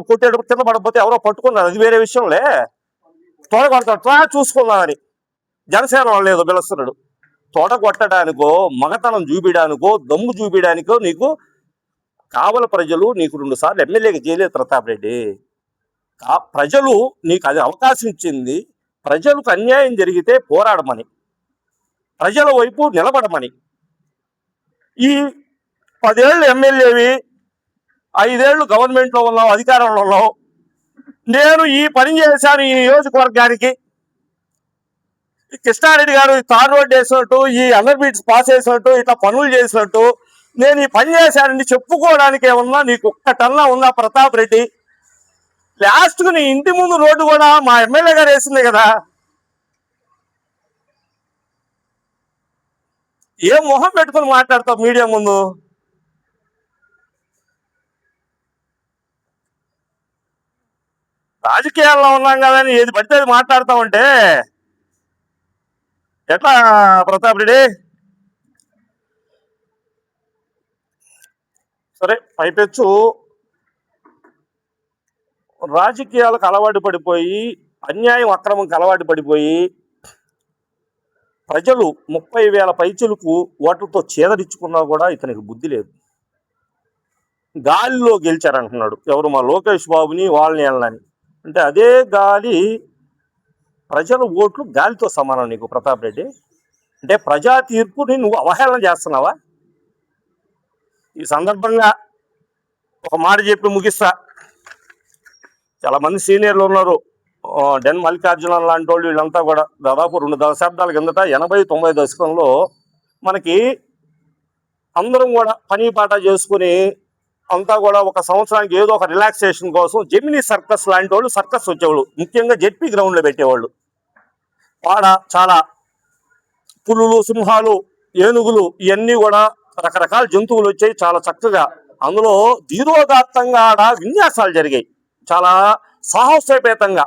కొట్టేటప్పుడు కింద పడకపోతే ఎవరో పట్టుకున్నారు, అది వేరే విషయంలే. తోట కొడతాడు చూసుకున్నామని జనసేన వాళ్ళు ఏదో పిలుస్తున్నాడు. తోట కొట్టడానికో మగతనం చూపించడానికో దమ్ము చూపించడానికో నీకు కావల ప్రజలు నీకు 2 సార్లు ఎమ్మెల్యేగా చేయలేదు ప్రతాప్ రెడ్డి. ప్రజలు నీకు అది అవకాశం ఇచ్చింది. ప్రజలకు అన్యాయం జరిగితే పోరాడమని, ప్రజల వైపు నిలబడమని. ఈ 10 ఏళ్ళు ఎమ్మెల్యేవి, 5 ఏళ్ళు గవర్నమెంట్లో ఉన్నావు, అధికారంలో ఉన్నావు. నేను ఈ పని చేశాను ఈ నియోజకవర్గానికి. కృష్ణారెడ్డి గారు తార్ రోడ్ వేసినట్టు, ఈ అండర్ బ్రిడ్జ్ పాస్ చేసినట్టు, ఇట్లా పనులు చేసినట్టు నేను ఈ పని చేశానని చెప్పుకోవడానికి ఏమన్నా నీకు ఒక్కటన్నా ఉందా ప్రతాప్ రెడ్డి? లాస్ట్కు నీ ఇంటి ముందు రోడ్డు కూడా మా ఎమ్మెల్యే గారు వేసింది కదా. ఏం మొహం పెట్టుకుని మాట్లాడతావు మీడియా ముందు? రాజకీయాల్లో ఉన్నాం కదని ఏది పడితే అది మాట్లాడతామంటే ఎట్లా ప్రతాప్ రెడ్డి? సరే, పైపెచ్చు రాజకీయాలకు అలవాటు పడిపోయి, అన్యాయం అక్రమంకి అలవాటు పడిపోయి ప్రజలు 30,000 పైచులకు ఓట్లతో చేదరించుకున్నా కూడా ఇతనికి బుద్ధి లేదు. గాలిలో గెలిచారంటున్నాడు ఎవరు? మా లోకేష్ బాబుని వాళ్ళని వెళ్ళని. అంటే అదే గాలి, ప్రజల ఓట్లు గాలితో సమానం నీకు ప్రతాప్ రెడ్డి. అంటే ప్రజా తీర్పుని నువ్వు అవహేళన చేస్తున్నావా? ఈ సందర్భంగా ఒక మాట చెప్పి ముగిస్తా. చాలా మంది సీనియర్లు ఉన్నారు, డెన్ మల్లికార్జున లాంటి వాళ్ళు, వీళ్ళంతా కూడా దాదాపు 2 దశాబ్దాల కిందట 80-90 దశకంలో మనకి అందరం కూడా పని పాట చేసుకుని అంతా కూడా ఒక సంవత్సరానికి ఏదో ఒక రిలాక్సేషన్ కోసం జెమినీ సర్కస్ లాంటి వాళ్ళు సర్కస్ వచ్చేవాళ్ళు, ముఖ్యంగా జెడ్పీ గ్రౌండ్లో పెట్టేవాళ్ళు. వాడ చాలా పులులు, సింహాలు, ఏనుగులు, ఇవన్నీ కూడా రకరకాల జంతువులు వచ్చాయి. చాలా చక్కగా అందులో ధీరోదాత్తంగా విన్యాసాలు జరిగాయి, చాలా సాహసోపేతంగా.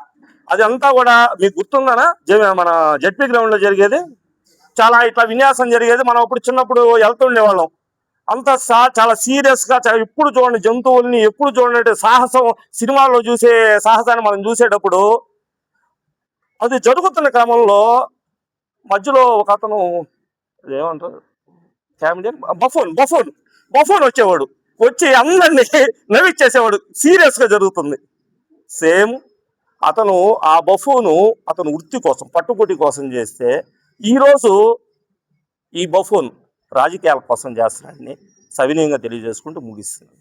అది అంతా కూడా మీకు గుర్తుందనా? మన జెడ్పీ గ్రౌండ్లో జరిగేది చాలా ఇట్లా విన్యాసం జరిగేది. మనం అప్పుడు చిన్నప్పుడు వెళ్తుండేవాళ్ళం. అంతా చాలా సీరియస్గా, ఎప్పుడు చూడండి జంతువుల్ని, ఎప్పుడు చూడండి సాహసం, సినిమాల్లో చూసే సాహసాన్ని మనం చూసేటప్పుడు అది జరుగుతున్న క్రమంలో మధ్యలో ఒక అతను ఏమంటారు కామెడియన్, బఫోన్ వచ్చేవాడు, వచ్చి అందరినీ నవ్విచ్చేసేవాడు. సీరియస్గా జరుగుతుంది. సేమ్ అతను ఆ బఫోను అతను వృత్తి కోసం, పట్టుబొట్టి కోసం చేస్తే ఈరోజు ఈ బఫోన్ రాజకీయాల కోసం చేస్తున్నాడని సవినయంగా తెలియజేసుకుంటూ ముగిస్తున్నాడు.